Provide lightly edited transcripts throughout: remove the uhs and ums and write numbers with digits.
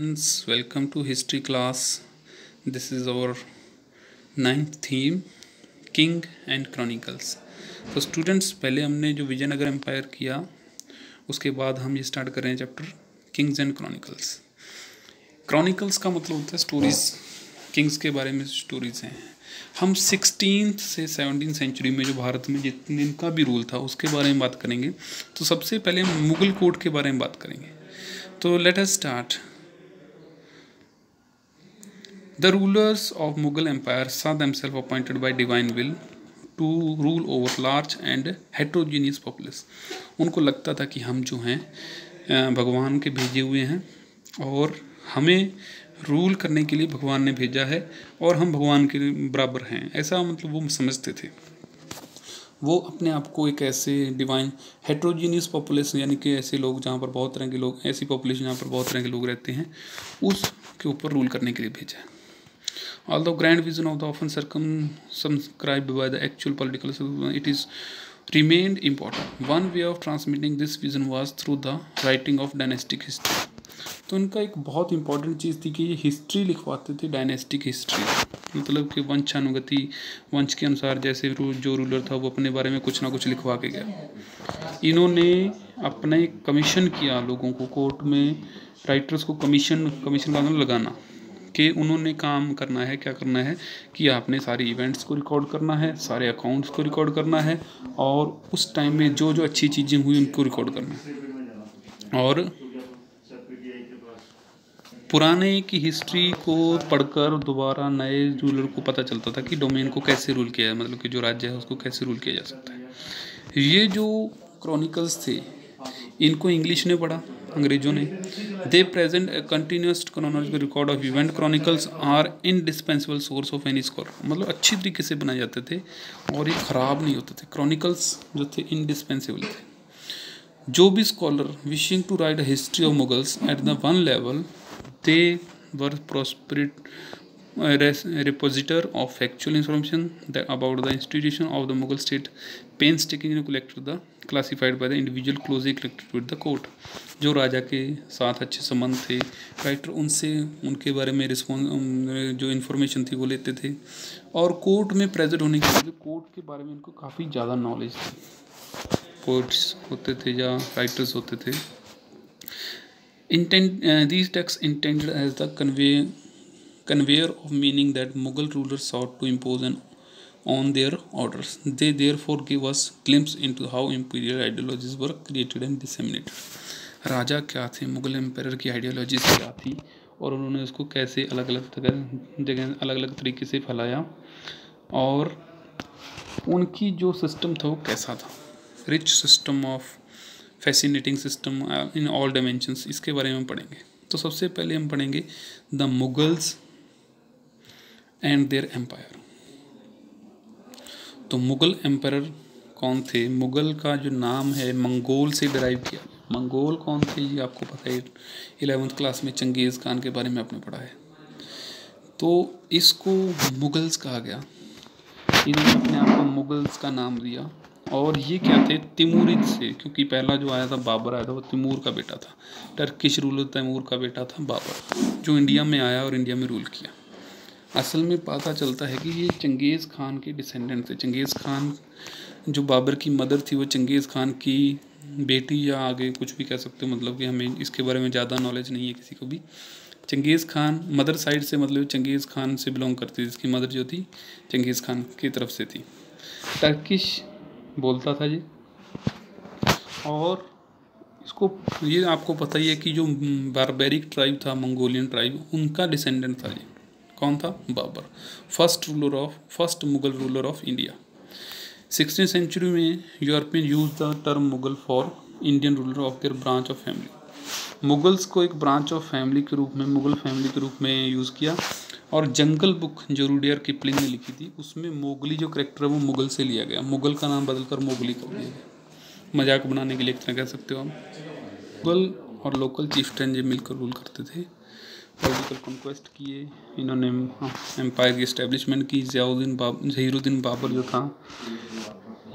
Friends, welcome to history class. This is our ninth theme, King and Chronicles. तो students, पहले हमने जो Vijayanagar empire किया उसके बाद हम ये स्टार्ट कर रहे हैं chapter Kings and chronicles. Chronicles का मतलब होता है स्टोरीज, किंग्स के बारे में स्टोरीज हैं। हम 16th से 17th सेंचुरी में जो भारत में जिनका भी रूल था उसके बारे में बात करेंगे। तो सबसे पहले हम मुगल कोर्ट के बारे में बात करेंगे। तो let us start. The rulers of Mughal Empire saw themselves appointed by divine will to rule over large and heterogeneous populace। उनको लगता था कि हम जो हैं भगवान के भेजे हुए हैं और हमें रूल करने के लिए भगवान ने भेजा है और हम भगवान के बराबर हैं, ऐसा मतलब वो समझते थे। वो अपने आप को एक ऐसे डिवाइन हेट्रोजीनियस पॉपुलेशन, यानी कि ऐसे लोग जहाँ पर बहुत तरह के लोग, ऐसी पॉपुलेशन जहाँ पर बहुत तरह के लोग रहते हैं, उसके ऊपर रूल करने के लिए भेजा है। Although grand vision of the often circumscribed by the actual political system, it is remained important. One way of transmitting this vision was through the writing of dynastic history. तो उनका एक बहुत इंपॉर्टेंट चीज़ थी कि ये हिस्ट्री लिखवाते थे, dynastic history, मतलब कि वंशानुगति, वंश के अनुसार जैसे जो रूलर था वो अपने बारे में कुछ ना कुछ लिखवा के गया। इन्होंने अपने कमीशन किया लोगों को, कोर्ट में राइटर्स को कमीशन का मतलब लगाना कि उन्होंने काम करना है, क्या करना है कि आपने सारे इवेंट्स को रिकॉर्ड करना है, सारे अकाउंट्स को रिकॉर्ड करना है और उस टाइम में जो जो अच्छी चीज़ें हुई उनको रिकॉर्ड करना है। और पुराने की हिस्ट्री को पढ़कर दोबारा नए रूलर को पता चलता था कि डोमेन को कैसे रूल किया है, मतलब कि जो राज्य है उसको कैसे रूल किया जा सकता है। ये जो क्रॉनिकल्स थे इनको इंग्लिश ने पढ़ा, अंग्रेजों ने। They present a continuous chronological record of event. Chronicles are indispensable source of any scholar, मतलब अच्छी तरीके से बनाए जाते थे और ये खराब नहीं होते थे। क्रॉनिकल्स जो थे इंडिस्पेंसिबल थे। जो भी scholar wishing to write a history of Mughals at the one level, they were prosperity repository of factual information about the institution of the Mughal state, painstakingly collected the classified by the individual closely connected with the court। जो राजा के साथ अच्छे संबंध थे, writer उनसे उनके बारे में जो इन्फॉर्मेशन थी वो लेते थे और कोर्ट में प्रेजेंट होने के लिए कोर्ट के बारे में इनको काफ़ी ज़्यादा नॉलेज थी। कोर्ट्स होते थे या राइटर्स होते थे। These texts intended as the conveyor of meaning that Mughal rulers sought to impose on their orders. They therefore give us glimpse into how imperial ideologies were created and disseminated। राजा क्या थे, Mughal empire की ideologies क्या थी और उन्होंने उसको कैसे अलग अलग जगह अलग अलग तरीके से फैलाया और उनकी जो सिस्टम था वो कैसा था। Rich system of fascinating system in all dimensions, इसके बारे में पढ़ेंगे। तो सबसे पहले हम पढ़ेंगे the Mughals and their empire. तो मुगल एम्पायर कौन थे? मुगल का जो नाम है मंगोल से डिराइव किया। मंगोल कौन थे ये आपको पता है, 11th क्लास में चंगेज़ खान के बारे में आपने पढ़ा है। तो इसको मुगल्स कहा गया, इन्होंने अपने आप को मुगल्स का नाम दिया। और ये क्या थे? तिमूरिद से, क्योंकि पहला जो आया था बाबर आया था, वो तिमूर का बेटा था। टर्किश रूलर तैमूर का बेटा था बाबर, जो इंडिया में आया और इंडिया में रूल किया। असल में पता चलता है कि ये चंगेज़ खान के डिसेंडेंट थे। चंगेज़ खान जो बाबर की मदर थी वो चंगेज़ खान की बेटी या आगे कुछ भी कह सकते हो, मतलब कि हमें इसके बारे में ज़्यादा नॉलेज नहीं है किसी को भी। चंगेज़ खान मदर साइड से मतलब चंगेज़ खान से बिलोंग करती थी, इसकी मदर जो थी चंगेज़ खान की तरफ से थी। टर्किश बोलता था जी। और इसको ये आपको पता ही है कि जो बारबेरिक ट्राइब था, मंगोलियन ट्राइब, उनका डिसेंडेंट था जी। कौन था? Babur, first Mughal ruler of India. 16th century में European use the term Mughal for Indian ruler of their branch of family. Mughals को एक ब्रांच ऑफ फैमिली के रूप में, मुगल फैमिली के रूप में यूज़ किया। और जंगल बुक जो रुडियार्ड किपलिंग ने लिखी थी उसमें मोगली जो करेक्टर है वो मुगल से लिया गया, मुगल का नाम बदलकर मोगली कर दिया गया, मजाक बनाने के लिए एक तरह कह सकते हो आप। मुगल और लोकल चीफ्टन जो मिलकर रूल करते थे, पॉलिटिकल कॉन्क्वेस्ट किए इन्होंने, एम्पायर की इस्टेब्लिशमेंट की। ज़हीरुद्दीन बाबर जो था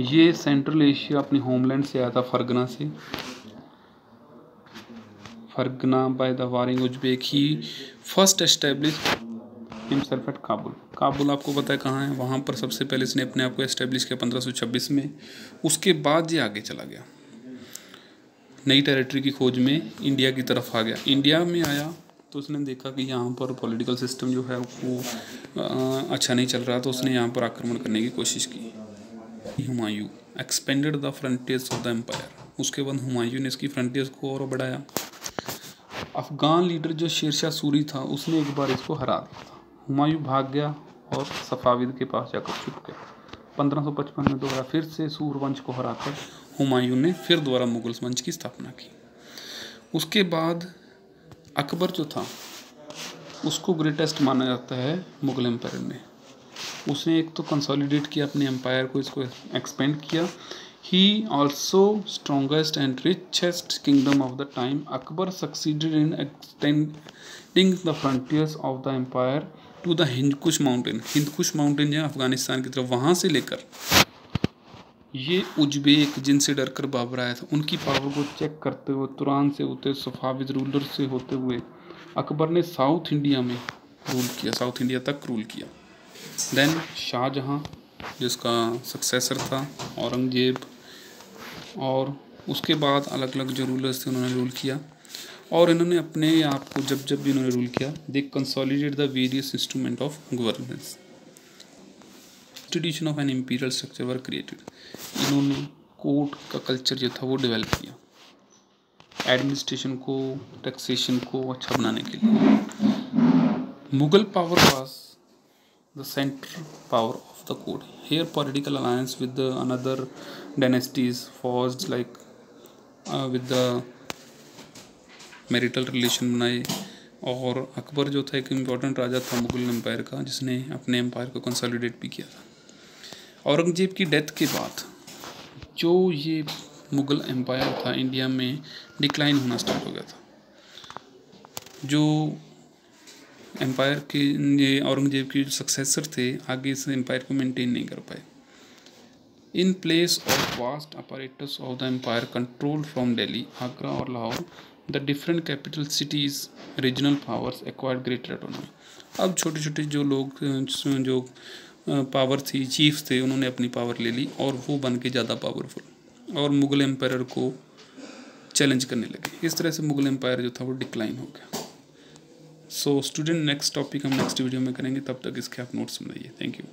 ये सेंट्रल एशिया अपनी होमलैंड से आया था, फरगना से। Fergana by the warring Uzbek ही first establish himself at Kabul. Kabul आपको पता है कहाँ है, वहाँ पर सबसे पहले इसने अपने आप को एस्टेब्लिश किया 1526 में। उसके बाद ये आगे चला गया, नई टेरिटरी की खोज में इंडिया की तरफ आ गया। इंडिया में आया तो उसने देखा कि यहाँ पर पॉलिटिकल सिस्टम जो है वो अच्छा नहीं चल रहा, तो उसने यहाँ पर आक्रमण करने की कोशिश की। Humayun expanded the frontiers of the empire. उसके बाद हुमायूं ने इसकी फ्रंटियर्स को और बढ़ाया। अफगान लीडर जो शेरशाह सूरी था उसने एक बार इसको हरा दिया था। हुमायूं भाग गया और सफाविद के पास जाकर छुप गया। 1555 में दोबारा फिर से सूरवंश को हराकर हुमायूं ने फिर दोबारा मुगल वंश की स्थापना की। उसके बाद अकबर जो था उसको ग्रेटेस्ट माना जाता है मुगल एम्पायर में। उसने एक तो कंसोलिडेट किया अपने एम्पायर को, इसको एक्सपेंड किया। He also strongest and richest kingdom of the time. Akbar succeeded in extending the frontiers of the empire to the Hindukush mountain. Hindukush mountain जो है अफगानिस्तान की तरफ, वहाँ से लेकर ये उज्बेक जिनसे डरकर बाबर आया था उनकी पावर को चेक करते हुए, तुरान से होते सफाविद रूलर से होते हुए अकबर ने साउथ इंडिया में रूल किया, साउथ इंडिया तक रूल किया। देन शाहजहाँ जिसका सक्सेसर था औरंगजेब, और उसके बाद अलग अलग जो रूलर्स थे उन्होंने रूल किया। और इन्होंने अपने आप को जब जब भी इन्होंने रूल किया, they consolidate the various instrument of governance. Institution of an imperial structure were created. इन्होंने कोर्ट का कल्चर जो था वो डेवलप किया, एडमिनिस्ट्रेशन को, टैक्सेशन को अच्छा बनाने के लिए। Mughal power was the central power of the court. Here political alliance with another dynasties forged like with the marital relation बनाए। और अकबर जो था एक इम्पॉर्टेंट राजा था मुगल एम्पायर का, जिसने अपने एम्पायर को कंसोलिडेट भी किया था। औरंगजेब की डेथ के बाद जो ये मुगल एम्पायर था इंडिया में डिक्लाइन होना स्टार्ट हो गया था। जो एम्पायर के ये औरंगजेब के जो सक्सेसर थे आगे इस एम्पायर को मेंटेन नहीं कर पाए। In place of vast apparatus of the empire control from Delhi, Agra और Lahore, the different capital cities regional powers acquired greater autonomy. अब छोटे छोटे जो लोग जो पावर थी, चीफ्स थे, उन्होंने अपनी पावर ले ली और वो बन के ज़्यादा पावरफुल और मुगल एम्पायर को चैलेंज करने लगे। इस तरह से मुगल एम्पायर जो था वो डिक्लाइन हो गया। सो स्टूडेंट, नेक्स्ट टॉपिक हम नेक्स्ट वीडियो में करेंगे, तब तक इसके आप नोट्स बनाइए। Thank you.